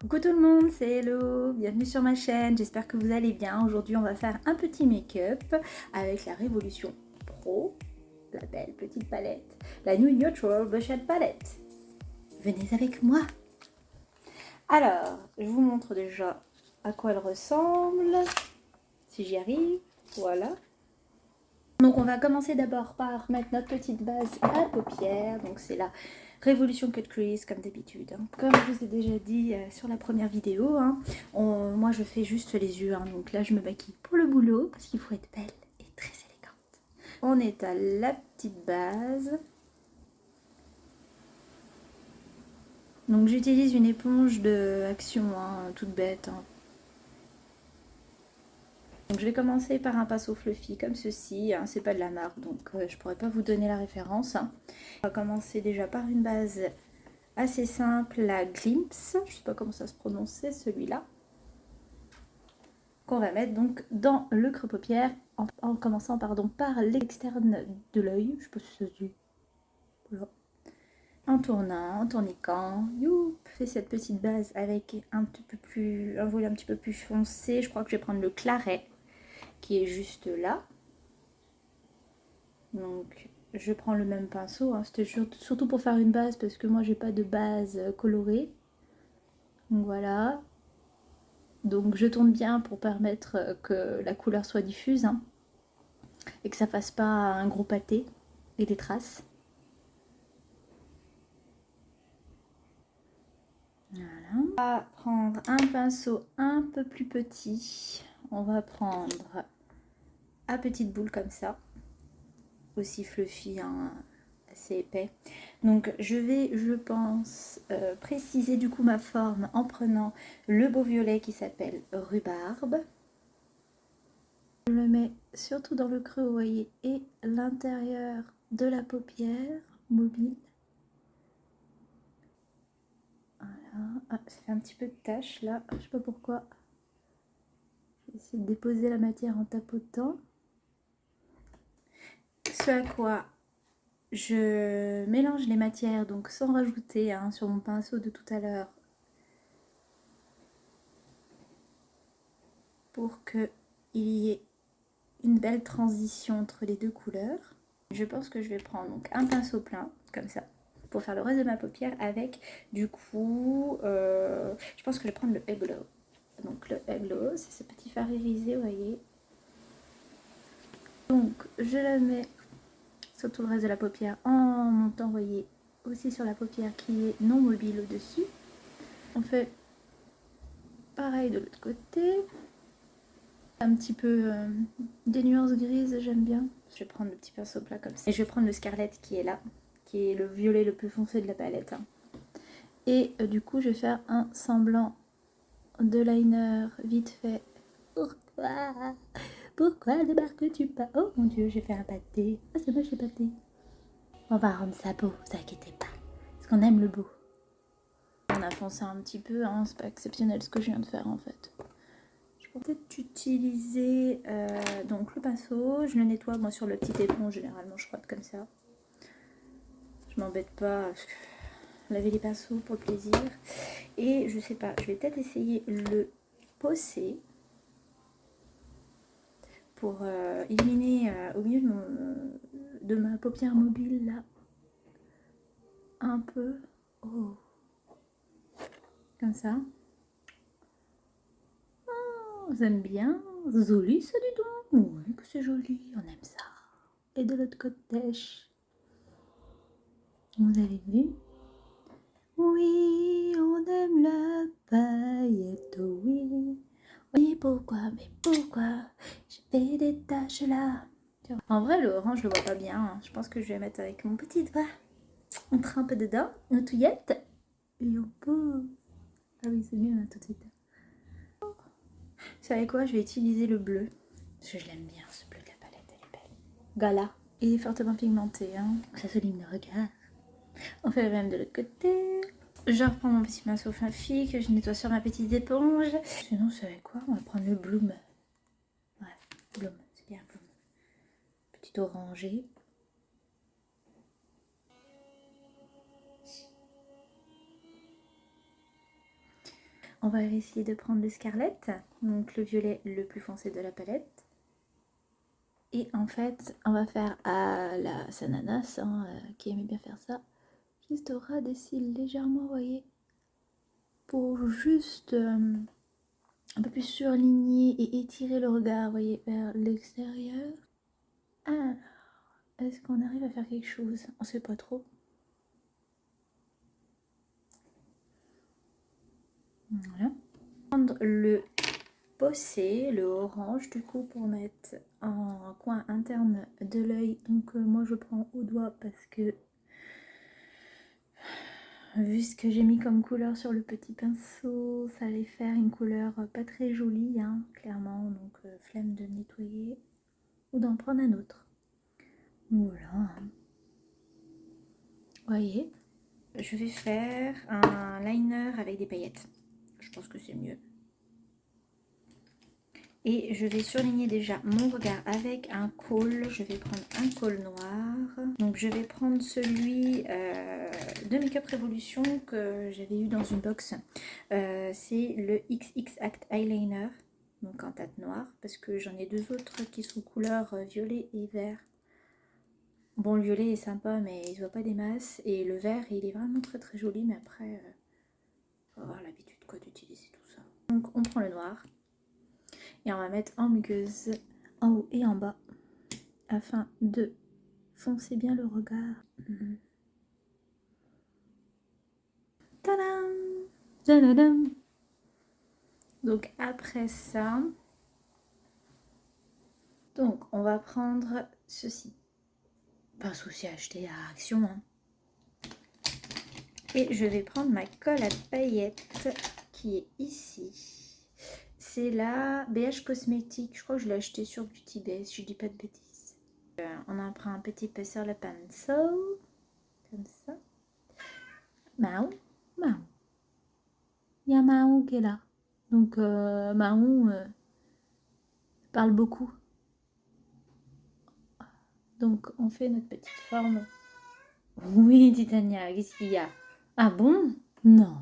Coucou tout le monde, c'est Hello, bienvenue sur ma chaîne, j'espère que vous allez bien. Aujourd'hui on va faire un petit make-up avec la Révolution Pro, la belle petite palette, la New Neutral Blush Palette. Venez avec moi. Alors, je vous montre déjà à quoi elle ressemble, si j'y arrive, voilà. Donc on va commencer d'abord par mettre notre petite base à paupières, donc c'est la Révolution Cut Crease comme d'habitude. Comme je vous ai déjà dit sur la première vidéo, moi je fais juste les yeux, donc là je me maquille pour le boulot parce qu'il faut être belle et très élégante. On étale la petite base. Donc j'utilise une éponge de Action, toute bête. Donc je vais commencer par un pinceau fluffy comme ceci, c'est pas de la marque donc je pourrais pas vous donner la référence. On va commencer déjà par une base assez simple, la Glimpse, je sais pas comment ça se prononce, c'est celui-là. Qu'on va mettre donc dans le creux paupière en commençant par l'externe de l'œil, je sais pas si ça se dit. Voilà. En tournant, en tourniquant, youp, fait cette petite base avec un volet un petit peu plus foncé, je crois que je vais prendre le claret qui est juste là. Donc je prends le même pinceau, c'était surtout pour faire une base parce que moi j'ai pas de base colorée. Donc voilà. Donc je tourne bien pour permettre que la couleur soit diffuse et que ça fasse pas un gros pâté et des traces. Voilà. On va prendre un pinceau un peu plus petit. On va prendre à petite boule comme ça. Aussi fluffy, assez épais. Donc je vais, je pense, préciser du coup ma forme en prenant le beau violet qui s'appelle Rhubarbe. Je le mets surtout dans le creux, vous voyez, et l'intérieur de la paupière mobile. Voilà. Ah, ça fait un petit peu de tache là, je sais pas pourquoi. Je vais essayer de déposer la matière en tapotant. Ce à quoi je mélange les matières, donc sans rajouter sur mon pinceau de tout à l'heure, pour qu'il y ait une belle transition entre les deux couleurs. Je pense que je vais prendre donc un pinceau plein, comme ça, pour faire le reste de ma paupière avec, du coup, je pense que je vais prendre le Eglo. Donc le Eglo, c'est ce petit fard irisé, vous voyez. Donc je le mets sur tout le reste de la paupière en montant, vous voyez, aussi sur la paupière qui est non mobile au-dessus. On fait pareil de l'autre côté. Un petit peu des nuances grises, j'aime bien. Je vais prendre le petit pinceau plat comme ça. Et je vais prendre le Scarlett qui est là, qui est le violet le plus foncé de la palette. Et du coup, je vais faire un semblant de liner vite fait. Pourquoi débarques-tu pas? Oh mon dieu, j'ai fait un pâté. Ah, c'est moche, j'ai pâté. On va rendre ça beau, vous inquiétez pas. Parce qu'on aime le beau. On a foncé un petit peu, c'est pas exceptionnel ce que je viens de faire en fait. Je peux peut-être utiliser donc le pinceau. Je le nettoie moi sur le petit éponge, généralement je frotte comme ça. Je m'embête pas. Laver les pinceaux pour le plaisir. Et je sais pas, je vais peut-être essayer le posser pour illuminer au milieu de ma paupière mobile là. Un peu. Oh. Comme ça. Oh, j'aime bien. Joli ça du tout. Oui, que c'est joli. On aime ça. Et de l'autre côté. Vous avez vu? Oui, on aime la paillette, oui. Oui, pourquoi, mais pourquoi je fais des taches là? En vrai, le orange, je le vois pas bien. Je pense que je vais mettre avec mon petit doigt. On trempe dedans, nos touillettes. Et on pose. Ah oui, c'est mieux tout de suite. Vous savez quoi? Je vais utiliser le bleu. Parce que je l'aime bien, ce bleu de la palette, elle est belle. Gala. Il est fortement pigmenté, ça souligne le regard. On fait le même de l'autre côté. Je reprends mon petit pinceau fluffy que je nettoie sur ma petite éponge. Sinon, c'est avec quoi? On va prendre le Bloom. Ouais, Bloom, c'est bien Bloom. Petit orangé. on va essayer de prendre le Scarlet, donc le violet le plus foncé de la palette. Et en fait, on va faire à la Sananas, hein, qui aimait bien faire ça, juste au ras des cils, légèrement, vous voyez, pour juste un peu plus surligner et étirer le regard, vous voyez, vers l'extérieur. Alors, est-ce qu'on arrive à faire quelque chose? On sait pas trop. Voilà. Prendre le bossé, le orange du coup pour mettre en coin interne de l'œil. Donc moi je prends au doigt parce que vu ce que j'ai mis comme couleur sur le petit pinceau, ça allait faire une couleur pas très jolie, hein, clairement. Donc flemme de nettoyer ou d'en prendre un autre. Voilà. Vous voyez, je vais faire un liner avec des paillettes. Je pense que c'est mieux. Et je vais surligner déjà mon regard avec un col. Je vais prendre un col noir. Donc je vais prendre celui de Make Up Revolution que j'avais eu dans une box. C'est le XX Act Eyeliner. Donc en teinte noire. Parce que j'en ai deux autres qui sont couleur violet et vert. Bon, le violet est sympa mais il ne se voit pas des masses. Et le vert il est vraiment très très joli. Mais après, il faut avoir l'habitude d'utiliser tout ça. Donc on prend le noir. Et on va mettre en muqueuse en haut et en bas afin de foncer bien le regard. Tadam! Tadadam! Donc après ça, donc on va prendre ceci. Pas souci à acheter à Action. Hein. Et je vais prendre ma colle à paillettes qui est ici. C'est la BH Cosmétique. Je crois que je l'ai acheté sur Beauty Bay, si je dis pas de bêtises. On en prend un petit peu sur le pinceau. Comme ça. Mao. Mao. Il y a Mao qui est là. Donc Mao parle beaucoup. Donc on fait notre petite forme. Oui, Titania, qu'est-ce qu'il y a? Ah bon? Non.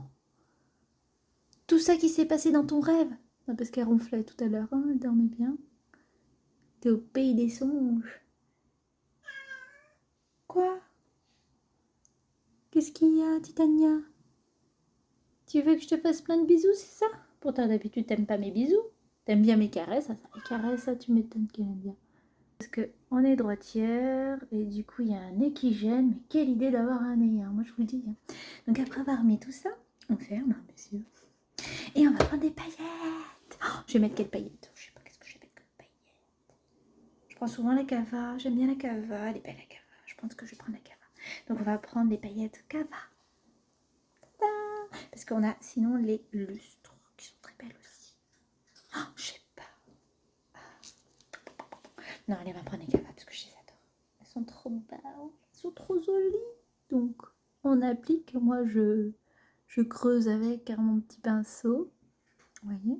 Tout ça qui s'est passé dans ton rêve? Non, parce qu'elle ronflait tout à l'heure, hein, elle dormait bien. T'es au pays des songes. Quoi? Qu'est-ce qu'il y a, Titania? Tu veux que je te fasse plein de bisous, c'est ça? Pourtant d'habitude t'aimes pas mes bisous. T'aimes bien mes caresses, ça, les caresses, ça tu m'étonnes qu'elle aime bien. Parce qu'on est droitière et du coup il y a un nez qui gêne, mais quelle idée d'avoir un nez, hein, moi je vous le dis. Hein. Donc après avoir mis tout ça, on ferme, hein, bien sûr. Et on va prendre des paillettes. Oh, je vais mettre quelle paillette? Je sais pas qu'est-ce que je vais mettre comme paillettes. Je prends souvent la cava, j'aime bien la cava, elle est belle la cava. Je pense que je vais prendre la cava. Donc on va prendre des paillettes cava. Tada! Parce qu'on a sinon les lustres qui sont très belles aussi. Oh, je sais pas. Non, allez, on va prendre les cava parce que je les adore. Elles sont trop belles, elles sont trop jolies. Donc, on applique. Moi, je creuse avec mon petit pinceau. Vous voyez?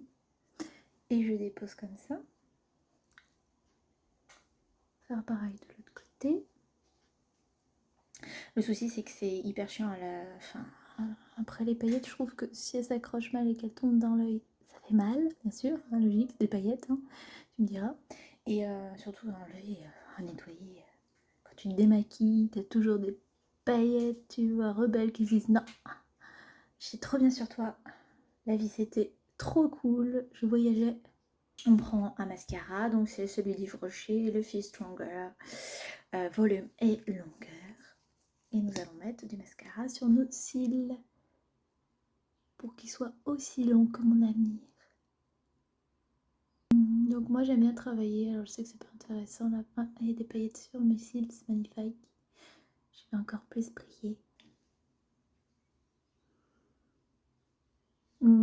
Et je dépose comme ça. Faire pareil de l'autre côté. Le souci, c'est que c'est hyper chiant à la fin. Après les paillettes, je trouve que si elles s'accrochent mal et qu'elles tombent dans l'œil, ça fait mal, bien sûr, hein, logique, des paillettes, hein, tu me diras. Et surtout dans l'œil, à nettoyer. Quand tu te démaquilles, t'as toujours des paillettes, tu vois, rebelles qui disent non, j'étais trop bien sur toi, la vie c'était trop cool, je voyageais. On prend un mascara, donc c'est celui d'Yves Rocher, le Fit Stronger, volume et longueur. Et nous allons mettre du mascara sur nos cils pour qu'ils soient aussi longs que mon avenir. Donc moi j'aime bien travailler, alors je sais que c'est pas intéressant là, il y a des paillettes sur mes cils, c'est magnifique. Je vais encore plus briller.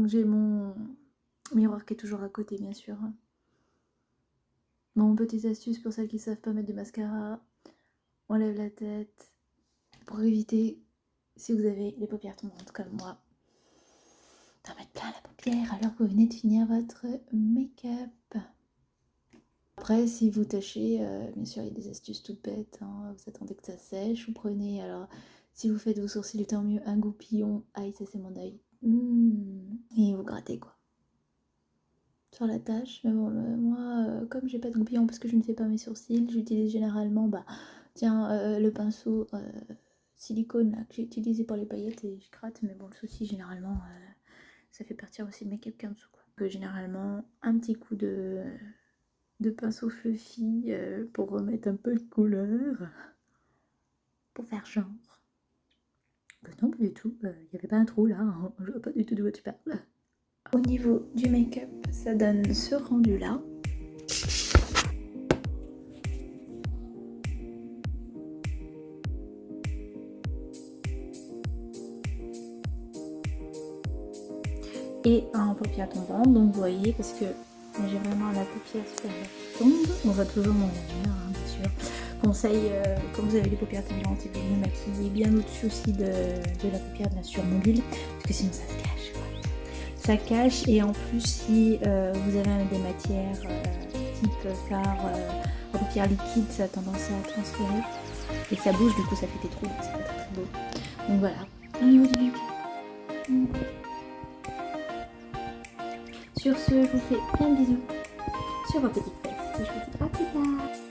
J'ai mon miroir qui est toujours à côté bien sûr. Bon, petite astuce pour celles qui ne savent pas mettre du mascara, on lève la tête pour éviter, si vous avez les paupières tombantes comme moi, d'en mettre plein la paupière alors que vous venez de finir votre make-up. Après, si vous tâchez, bien sûr, il y a des astuces toutes bêtes. Hein, vous attendez que ça sèche. Vous prenez, alors, si vous faites vos sourcils, tant mieux, un goupillon. Aïe, ça c'est mon œil. Et vous grattez quoi. Sur la tâche. Mais bon, moi, comme j'ai pas de goupillon parce que je ne fais pas mes sourcils, j'utilise généralement, le pinceau silicone là, que j'ai utilisé pour les paillettes et je gratte. Mais bon, le souci, généralement, ça fait partir aussi le make-up qu'en dessous, quoi. Généralement, un petit coup de pinceau fluffy pour remettre un peu de couleur, pour faire genre. Non, pas du tout, il n'y avait pas un trou là, hein. Je vois pas du tout de quoi tu parles. Au niveau du make-up, ça donne ce rendu là. Et en paupières tombantes, donc vous voyez, parce que j'ai vraiment la paupière supérieure qui tombe. On va toujours mon lanière, hein, bien sûr. Conseil, quand vous avez les paupières tombantes, et vous vous maquillez bien au-dessus aussi de la paupière bien sûr mobile, parce que sinon ça se cache, quoi. Ça cache, et en plus si vous avez des matières type fard, paupières liquides, ça a tendance à transférer et ça bouge, du coup ça fait des trous, donc c'est pas très beau. Donc voilà, au niveau du make-up. Sur ce, je vous fais plein de bisous sur vos petites fesses et je vous dis à plus tard.